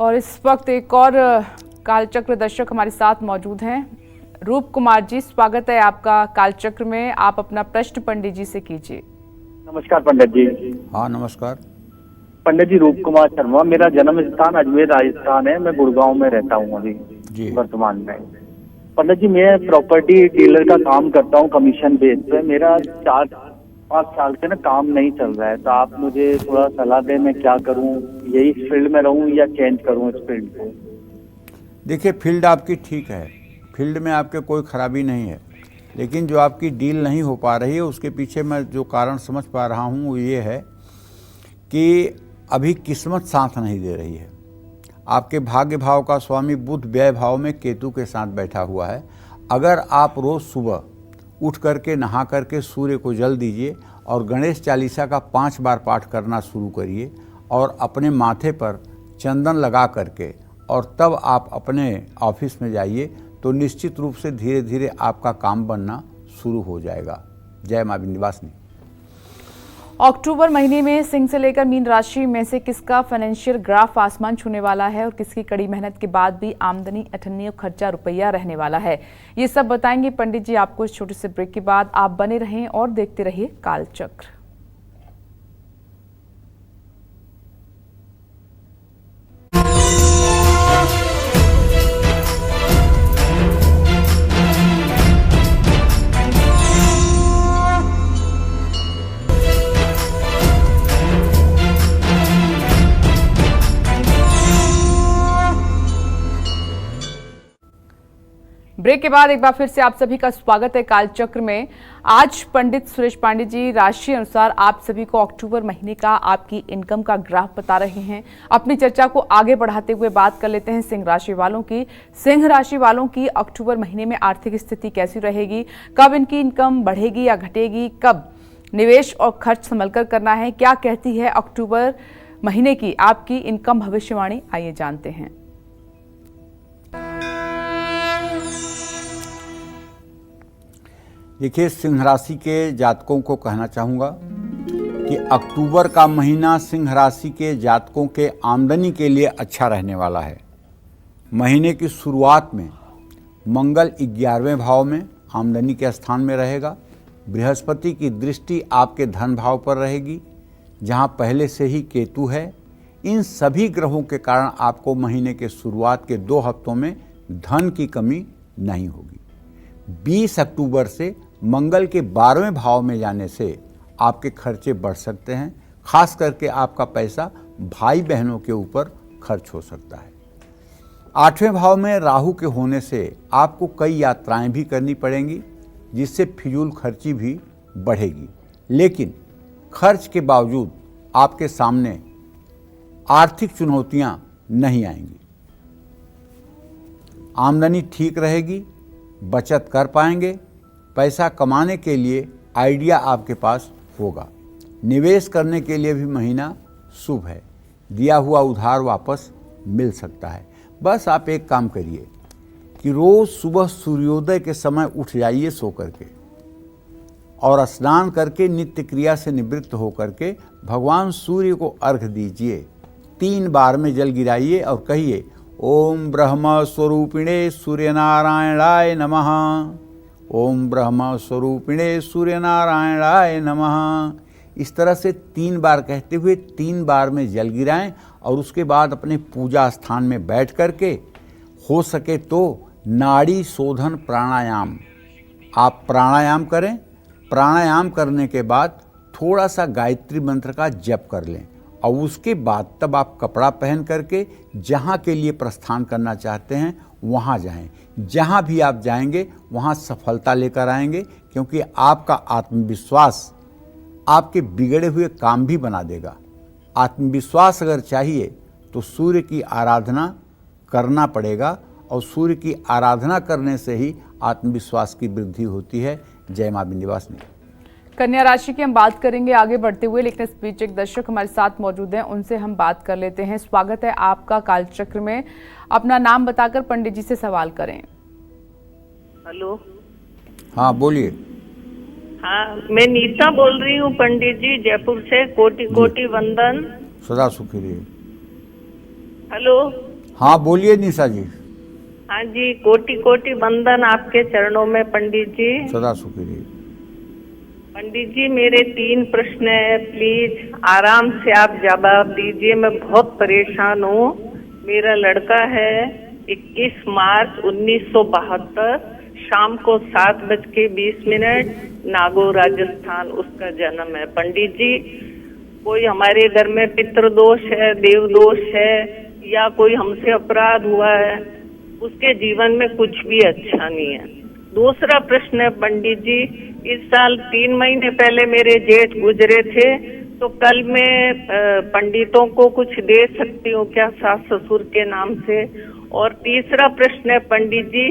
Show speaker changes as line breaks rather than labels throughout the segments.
और इस वक्त एक और कालचक्र दर्शक हमारे साथ मौजूद हैं। रूप कुमार जी, स्वागत है आपका कालचक्र में। आप अपना प्रश्न पंडित जी से कीजिए।
नमस्कार पंडित जी।
हाँ नमस्कार
पंडित जी, रूप कुमार शर्मा। मेरा जन्म स्थान अजमेर राजस्थान है। मैं गुड़गांव में रहता हूँ अभी
जी।
वर्तमान में। पंडित जी, मैं प्रॉपर्टी डीलर का काम करता हूँ कमीशन बेस पे। मेरा 4-5 साल से ना काम नहीं चल रहा है, तो आप मुझे थोड़ा सलाह दें मैं क्या करूँ, यही फील्ड में रहूँ या चेंज करूँ इस फील्ड को।
देखिए, फील्ड आपकी ठीक है, फील्ड में आपके कोई खराबी नहीं है, लेकिन जो आपकी डील नहीं हो पा रही है उसके पीछे मैं जो कारण समझ पा रहा हूँ वो ये है कि अभी किस्मत साथ नहीं दे रही है। आपके भाग्य भाव का स्वामी बुध व्यय भाव में केतु के साथ बैठा हुआ है। अगर आप रोज़ सुबह उठ करके नहा करके सूर्य को जल दीजिए और गणेश चालीसा का 5 बार पाठ करना शुरू करिए और अपने माथे पर चंदन लगा करके और तब आप अपने ऑफिस में जाइए, तो निश्चित रूप से धीरे धीरे आपका काम बनना शुरू हो जाएगा। जय मां विंध्यवासिनी।
अक्टूबर महीने में सिंह से लेकर मीन राशि में से किसका फाइनेंशियल ग्राफ आसमान छूने वाला है और किसकी कड़ी मेहनत के बाद भी आमदनी अठन्नी और खर्चा रुपया रहने वाला है, ये सब बताएंगे पंडित जी आपको इस छोटे से ब्रेक के बाद। आप बने रहें और देखते रहिए कालचक्र। ब्रेक के बाद एक बार फिर से आप सभी का स्वागत है कालचक्र में। आज पंडित सुरेश पांडे जी राशि अनुसार आप सभी को अक्टूबर महीने का आपकी इनकम का ग्राफ बता रहे हैं। अपनी चर्चा को आगे बढ़ाते हुए बात कर लेते हैं सिंह राशि वालों की। सिंह राशि वालों की अक्टूबर महीने में आर्थिक स्थिति कैसी रहेगी, कब इनकी इनकम बढ़ेगी या घटेगी, कब निवेश और खर्च संभलकर करना है, क्या कहती है अक्टूबर महीने की आपकी इनकम भविष्यवाणी, आइए जानते हैं।
देखिए, सिंह राशि के जातकों को कहना चाहूँगा कि अक्टूबर का महीना सिंह राशि के जातकों के आमदनी के लिए अच्छा रहने वाला है। महीने की शुरुआत में मंगल 11वें भाव में आमदनी के स्थान में रहेगा। बृहस्पति की दृष्टि आपके धन भाव पर रहेगी, जहाँ पहले से ही केतु है। इन सभी ग्रहों के कारण आपको महीने के शुरुआत के 2 हफ्तों में धन की कमी नहीं होगी। 20 अक्टूबर से मंगल के 12वें भाव में जाने से आपके खर्चे बढ़ सकते हैं। खास करके आपका पैसा भाई बहनों के ऊपर खर्च हो सकता है। 8वें भाव में राहु के होने से आपको कई यात्राएं भी करनी पड़ेंगी, जिससे फिजूल खर्ची भी बढ़ेगी। लेकिन खर्च के बावजूद आपके सामने आर्थिक चुनौतियां नहीं आएंगी। आमदनी ठीक रहेगी, बचत कर पाएंगे, पैसा कमाने के लिए आइडिया आपके पास होगा। निवेश करने के लिए भी महीना शुभ है। दिया हुआ उधार वापस मिल सकता है। बस आप एक काम करिए कि रोज़ सुबह सूर्योदय के समय उठ जाइए सो करके और स्नान करके नित्य क्रिया से निवृत्त होकर के भगवान सूर्य को अर्घ दीजिए। 3 बार में जल गिराइए और कहिए, ओम ब्रह्म स्वरूपिणे सूर्यनारायणाय नमः। ओम ब्रह्म स्वरूपिणे सूर्यनारायणाय नमः। इस तरह से 3 बार कहते हुए 3 बार में जल गिराएं और उसके बाद अपने पूजा स्थान में बैठ करके हो सके तो नाड़ी शोधन प्राणायाम आप प्राणायाम करें। प्राणायाम करने के बाद थोड़ा सा गायत्री मंत्र का जप कर लें और उसके बाद तब आप कपड़ा पहन करके जहाँ के लिए प्रस्थान करना चाहते हैं वहाँ जाएं। जहाँ भी आप जाएंगे वहाँ सफलता लेकर आएंगे, क्योंकि आपका आत्मविश्वास आपके बिगड़े हुए काम भी बना देगा। आत्मविश्वास अगर चाहिए तो सूर्य की आराधना करना पड़ेगा और सूर्य की आराधना करने से ही आत्मविश्वास की वृद्धि होती है। जय मां विंध्यवासिनी।
कन्या राशि की हम बात करेंगे आगे बढ़ते हुए, लेकिन इस बीच एक दर्शक हमारे साथ मौजूद हैं, उनसे हम बात कर लेते हैं। स्वागत है आपका कालचक्र में। अपना नाम बताकर पंडित जी से सवाल करें।
हेलो।
हाँ बोलिए।
हाँ, मैं नीता बोल रही हूँ पंडित जी, जयपुर से। कोटि कोटि वंदन।
सदा सुखी रहिए।
हेलो।
हाँ बोलिए निशा जी।
हाँ जी, कोटि कोटि वंदन आपके चरणों में पंडित जी।
सदा सुखी रहिए।
पंडित जी, मेरे 3 प्रश्न है, प्लीज आराम से आप जवाब दीजिए। मैं बहुत परेशान हूँ। मेरा लड़का है 21 मार्च 1972 शाम को 7:20 नागौर राजस्थान उसका जन्म है। पंडित जी, कोई हमारे घर में पितृदोष है, देव दोष है, या कोई हमसे अपराध हुआ है, उसके जीवन में कुछ भी अच्छा नहीं है। दूसरा प्रश्न है पंडित जी, इस साल 3 महीने पहले मेरे जेठ गुजरे थे, तो कल मैं पंडितों को कुछ दे सकती हूँ क्या सास ससुर के नाम से? और तीसरा प्रश्न है पंडित जी,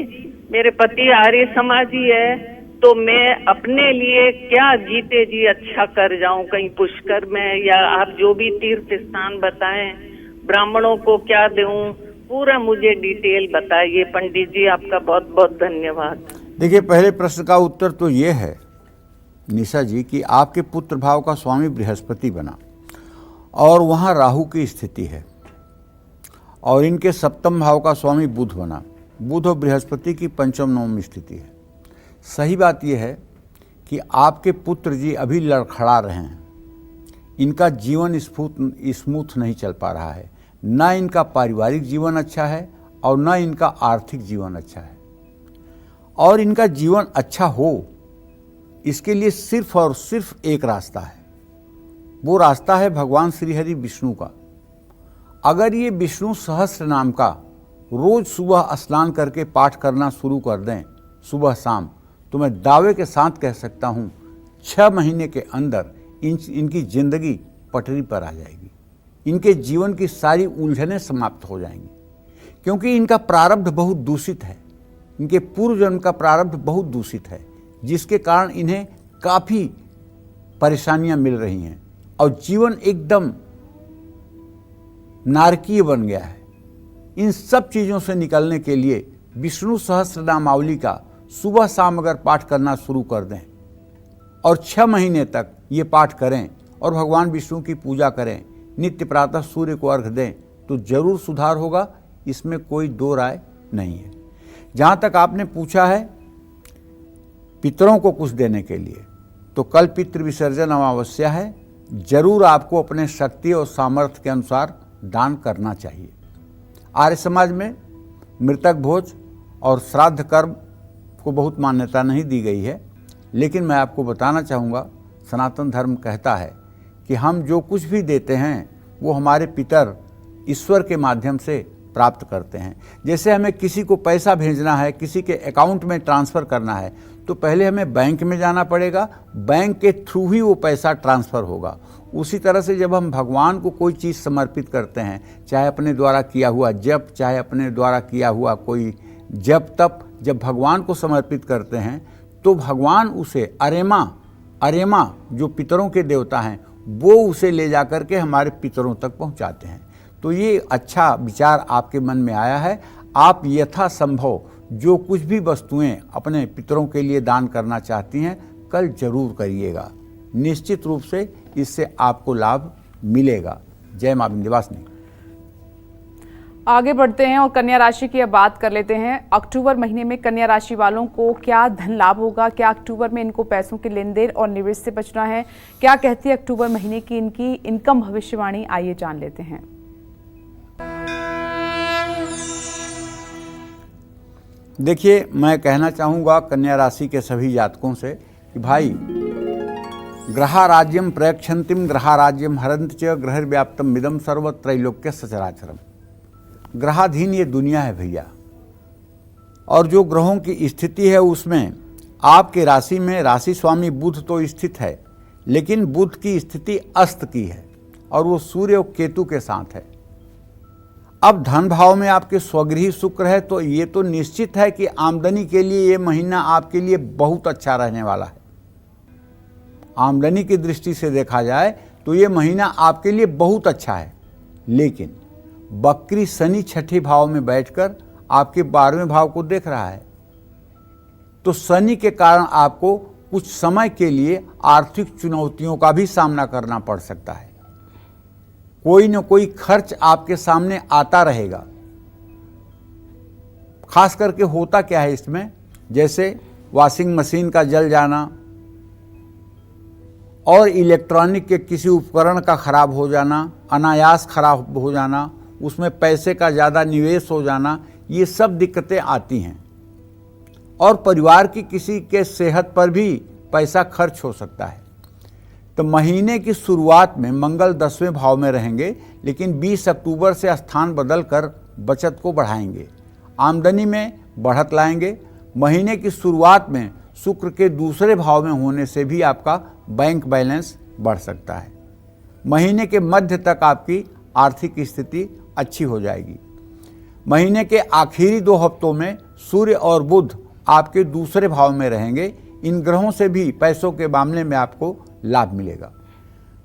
मेरे पति आर्य समाजी है, तो मैं अपने लिए क्या जीते जी अच्छा कर जाऊं, कहीं पुष्कर में, या आप जो भी तीर्थ स्थान बताएं, ब्राह्मणों को क्या दूं, पूरा मुझे डिटेल बताइए पंडित जी। आपका बहुत बहुत धन्यवाद।
देखिए, पहले प्रश्न का उत्तर तो ये है निशा जी कि आपके पुत्र भाव का स्वामी बृहस्पति बना और वहाँ राहु की स्थिति है, और इनके सप्तम भाव का स्वामी बुध बना। बुध और बृहस्पति की पंचम नवम स्थिति है। सही बात यह है कि आपके पुत्र जी अभी लड़खड़ा रहे हैं। इनका जीवन स्मूथ नहीं चल पा रहा है। न इनका पारिवारिक जीवन अच्छा है और न इनका आर्थिक जीवन अच्छा है। और इनका जीवन अच्छा हो, इसके लिए सिर्फ और सिर्फ एक रास्ता है। वो रास्ता है भगवान श्री हरि विष्णु का। अगर ये विष्णु सहस्त्र नाम का रोज सुबह स्नान करके पाठ करना शुरू कर दें सुबह शाम, तो मैं दावे के साथ कह सकता हूँ 6 महीने के अंदर इनकी जिंदगी पटरी पर आ जाएगी। इनके जीवन की सारी उलझनें समाप्त हो जाएंगी, क्योंकि इनका प्रारब्ध बहुत दूषित है। इनके पूर्व जन्म का प्रारब्ध बहुत दूषित है, जिसके कारण इन्हें काफ़ी परेशानियां मिल रही हैं और जीवन एकदम नारकीय बन गया है। इन सब चीज़ों से निकलने के लिए विष्णु सहस्त्र नामावली का सुबह शाम अगर पाठ करना शुरू कर दें और 6 महीने तक ये पाठ करें और भगवान विष्णु की पूजा करें, नित्य प्रातः सूर्य को अर्घ दें, तो जरूर सुधार होगा। इसमें कोई दो राय नहीं है। जहाँ तक आपने पूछा है पितरों को कुछ देने के लिए, तो कल पितृ विसर्जन अमावस्या है। जरूर आपको अपने शक्ति और सामर्थ्य के अनुसार दान करना चाहिए। आर्य समाज में मृतक भोज और श्राद्ध कर्म को बहुत मान्यता नहीं दी गई है, लेकिन मैं आपको बताना चाहूँगा, सनातन धर्म कहता है कि हम जो कुछ भी देते हैं वो हमारे पितर ईश्वर के माध्यम से प्राप्त करते हैं। जैसे हमें किसी को पैसा भेजना है, किसी के अकाउंट में ट्रांसफ़र करना है, तो पहले हमें बैंक में जाना पड़ेगा, बैंक के थ्रू ही वो पैसा ट्रांसफ़र होगा। उसी तरह से जब हम भगवान को कोई चीज़ समर्पित करते हैं, चाहे अपने द्वारा किया हुआ जप, चाहे अपने द्वारा किया हुआ कोई जप तप, जब भगवान को समर्पित करते हैं तो भगवान उसे अरेमा जो पितरों के देवता हैं, वो उसे ले जा कर के हमारे पितरों तक पहुंचाते हैं। तो ये अच्छा विचार आपके मन में आया है। आप यथासंभव जो कुछ भी वस्तुएं अपने पितरों के लिए दान करना चाहती हैं, कल जरूर करिएगा। निश्चित रूप से इससे आपको लाभ मिलेगा। जय मां विंध्यवासिनी।
आगे बढ़ते हैं और कन्या राशि की अब बात कर लेते हैं। अक्टूबर महीने में कन्या राशि वालों को क्या धन लाभ होगा? क्या अक्टूबर में इनको पैसों के लेन देन और निवेश से बचना है? क्या कहती है अक्टूबर महीने की इनकी इनकम भविष्यवाणी? आइए जान लेते हैं।
देखिए, मैं कहना चाहूँगा कन्या राशि के सभी जातकों से कि भाई, ग्रहाराज्यम प्रयक्षन्तिम ग्रहाराज्यम हरंत च ग्रहव्याप्तम मिदम सर्वत्रैलोक्य सचराचरम। ग्रहाधीन ये दुनिया है भैया, और जो ग्रहों की स्थिति है उसमें आपके राशि में राशि स्वामी बुध तो स्थित है, लेकिन बुध की स्थिति अस्त की है और वो सूर्य और केतु के साथ है। अब धन भाव में आपके स्वगृही शुक्र है, तो ये तो निश्चित है कि आमदनी के लिए ये महीना आपके लिए बहुत अच्छा रहने वाला है। आमदनी की दृष्टि से देखा जाए तो ये महीना आपके लिए बहुत अच्छा है, लेकिन बकरी शनि 6ठे भाव में बैठकर आपके 12वें भाव को देख रहा है, तो शनि के कारण आपको कुछ समय के लिए आर्थिक चुनौतियों का भी सामना करना पड़ सकता है। कोई न कोई खर्च आपके सामने आता रहेगा, खास करके होता क्या है इसमें, जैसे वॉशिंग मशीन का जल जाना और इलेक्ट्रॉनिक के किसी उपकरण का खराब हो जाना, अनायास खराब हो जाना, उसमें पैसे का ज़्यादा निवेश हो जाना, ये सब दिक्कतें आती हैं। और परिवार की किसी के सेहत पर भी पैसा खर्च हो सकता है। तो महीने की शुरुआत में मंगल 10वें भाव में रहेंगे, लेकिन 20 अक्टूबर से स्थान बदल कर बचत को बढ़ाएंगे, आमदनी में बढ़त लाएंगे। महीने की शुरुआत में शुक्र के दूसरे भाव में होने से भी आपका बैंक बैलेंस बढ़ सकता है। महीने के मध्य तक आपकी आर्थिक स्थिति अच्छी हो जाएगी। महीने के आखिरी 2 हफ्तों में सूर्य और बुध आपके दूसरे भाव में रहेंगे। इन ग्रहों से भी पैसों के मामले में आपको लाभ मिलेगा।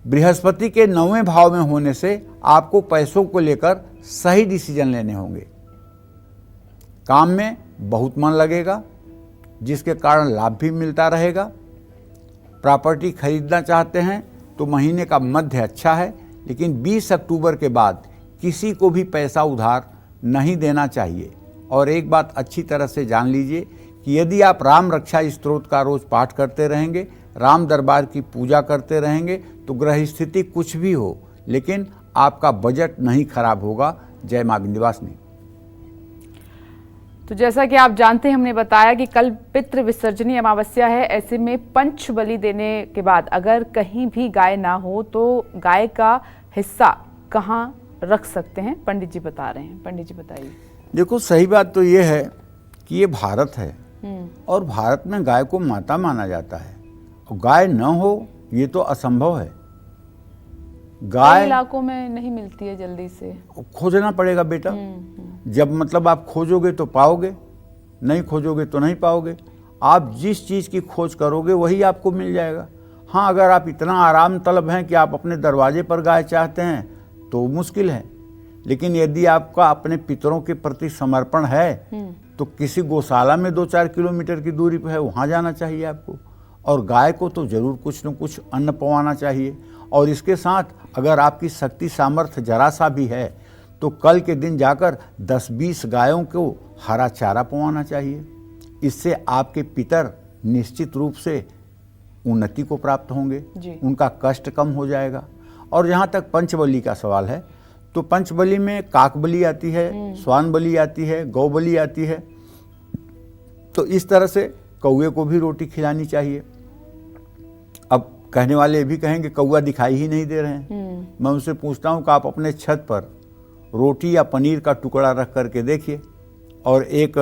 बृहस्पति के 9वें भाव में होने से आपको पैसों को लेकर सही डिसीजन लेने होंगे। काम में बहुत मन लगेगा, जिसके कारण लाभ भी मिलता रहेगा। प्रॉपर्टी खरीदना चाहते हैं तो महीने का मध्य अच्छा है, लेकिन 20 अक्टूबर के बाद किसी को भी पैसा उधार नहीं देना चाहिए। और एक बात अच्छी तरह से जान लीजिए कि यदि आप राम रक्षा स्तोत्र का रोज पाठ करते रहेंगे, राम दरबार की पूजा करते रहेंगे, तो ग्रह स्थिति कुछ भी हो, लेकिन आपका बजट नहीं खराब होगा। जय मां विंध्यवासिनी।
तो जैसा कि आप जानते हैं, हमने बताया कि कल पितृ विसर्जनी अमावस्या है। ऐसे में पंच बलि देने के बाद अगर कहीं भी गाय ना हो तो गाय का हिस्सा कहाँ रख सकते हैं, पंडित जी बता रहे हैं। पंडित जी बताइए।
देखो, सही बात तो ये है कि ये भारत है और भारत में गाय को माता माना जाता है, और गाय न हो ये तो असंभव है। गाय
इलाकों में नहीं मिलती है जल्दी से,
खोजना पड़ेगा बेटा। जब मतलब आप खोजोगे तो पाओगे, नहीं खोजोगे तो नहीं पाओगे। आप जिस चीज़ की खोज करोगे वही आपको मिल जाएगा। हाँ, अगर आप इतना आराम तलब हैं कि आप अपने दरवाजे पर गाय चाहते हैं तो मुश्किल है, लेकिन यदि आपका अपने पितरों के प्रति समर्पण है तो किसी गौशाला में 2-4 किलोमीटर की दूरी पर है, वहाँ जाना चाहिए आपको। और गाय को तो जरूर कुछ न कुछ अन्न पवाना चाहिए। और इसके साथ अगर आपकी शक्ति सामर्थ्य जरा सा भी है तो कल के दिन जाकर 10-20 गायों को हरा चारा पवाना चाहिए। इससे आपके पितर निश्चित रूप से उन्नति को प्राप्त होंगे, उनका कष्ट कम हो जाएगा। और जहाँ तक पंचबली का सवाल है, तो पंचबली में काक बलि आती है, स्वान बलि आती है, गौ बलि आती है। तो इस तरह से कौवे को भी रोटी खिलानी चाहिए। अब कहने वाले भी कहेंगे कौवा दिखाई ही नहीं दे रहे हैं। मैं उनसे पूछता हूँ कि आप अपने छत पर रोटी या पनीर का टुकड़ा रख करके देखिए और एक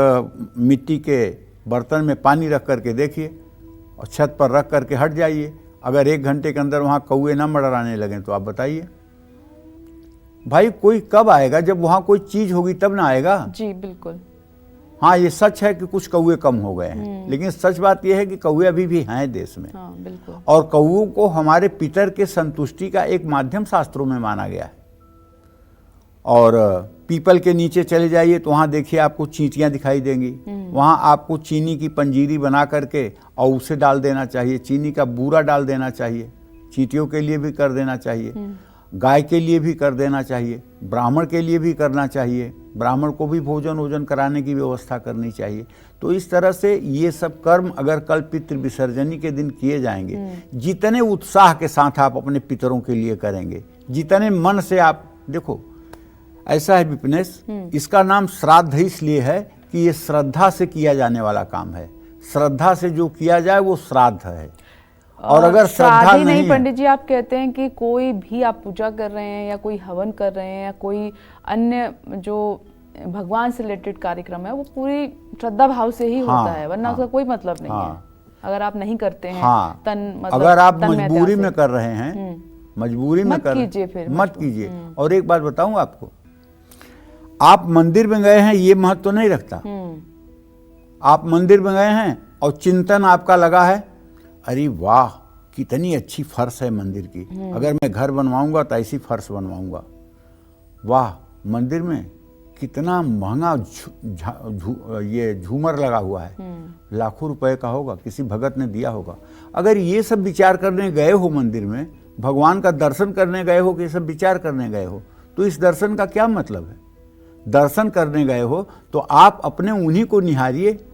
मिट्टी के बर्तन में पानी रख करके देखिए और छत पर रख करके हट जाइए। अगर 1 घंटे के अंदर वहाँ कौवे ना मंडराने लगें तो आप बताइए भाई, कोई कब आएगा? जब वहाँ कोई चीज़ होगी तब ना आएगा।
जी बिल्कुल।
हाँ, ये सच है कि कुछ कौवे कम हो गए हैं, लेकिन सच बात यह है कि कौवे अभी भी हैं देश में।
हाँ, बिल्कुल।
और कौवों को हमारे पितर के संतुष्टि का एक माध्यम शास्त्रों में माना गया है। और पीपल के नीचे चले जाइए तो वहाँ देखिए आपको चींटियाँ दिखाई देंगी। वहाँ आपको चीनी की पंजीरी बना करके और उसे डाल देना चाहिए, चीनी का बूरा डाल देना चाहिए। चींटियों के लिए भी कर देना चाहिए, गाय के लिए भी कर देना चाहिए, ब्राह्मण के लिए भी करना चाहिए। ब्राह्मण को भी भोजन वोजन कराने की व्यवस्था करनी चाहिए। तो इस तरह से ये सब कर्म अगर कल पितृ विसर्जनी के दिन किए जाएंगे, जितने उत्साह के साथ आप अपने पितरों के लिए करेंगे, जितने मन से आप देखो, ऐसा है विपिनेश, इसका नाम श्राद्ध इसलिए है कि ये श्रद्धा से किया जाने वाला काम है। श्रद्धा से जो किया जाए वो श्राद्ध है। और अगर श्रद्धा नहीं,
पंडित जी आप कहते हैं कि कोई भी आप पूजा कर रहे हैं या कोई हवन कर रहे हैं या कोई अन्य जो भगवान से रिलेटेड कार्यक्रम है वो पूरी श्रद्धा भाव से ही होता है, वरना उसका कोई मतलब नहीं है। अगर आप नहीं करते हैं
अगर आप मजबूरी में कर रहे हैं, मजबूरी में कर
कीजिए, फिर
मत कीजिए। और एक बात बताऊं आपको, आप मंदिर में गए हैं ये महत्व नहीं रखता। आप मंदिर में गए हैं और चिंतन आपका लगा है, अरे वाह कितनी अच्छी फर्श है मंदिर की, अगर मैं घर बनवाऊंगा तो ऐसी फर्श बनवाऊंगा। वाह, मंदिर में कितना महंगा ये झूमर लगा हुआ है, लाखों रुपए का होगा, किसी भगत ने दिया होगा। अगर ये सब विचार करने गए हो मंदिर में, भगवान का दर्शन करने गए हो कि ये सब विचार करने गए हो, तो इस दर्शन का क्या मतलब है? दर्शन करने गए हो तो आप अपने उन्हीं को निहारिए।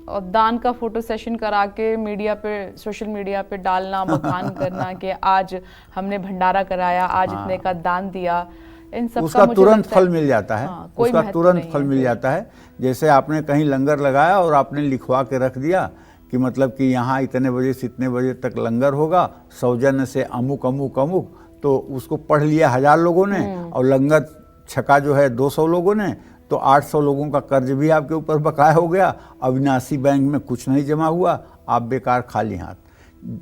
और दान का फोटो सेशन करा के मीडिया पे, सोशल मीडिया पे डालना, बखान करना कि आज हमने भंडारा कराया, आज इतने का दान दिया, इन सब
उसका
का मुझे
तुरंत
लगता है-
फल मिल जाता है।
हाँ, कोई
उसका
महत्व
तुरंत
नहीं
फल
है।
मिल जाता है। जैसे आपने कहीं लंगर लगाया और आपने लिखवा के रख दिया कि मतलब कि यहाँ इतने बजे से इतने बजे तक लंगर होगा, सौजन्य से अमुक अमुक अमुक, तो उसको पढ़ लिया 1000 लोगों ने और लंगर छका जो है 200 लोगों ने, तो 800 लोगों का कर्ज भी आपके ऊपर बकाया हो गया। अविनाशी बैंक में कुछ नहीं जमा हुआ, आप बेकार खाली हाथ।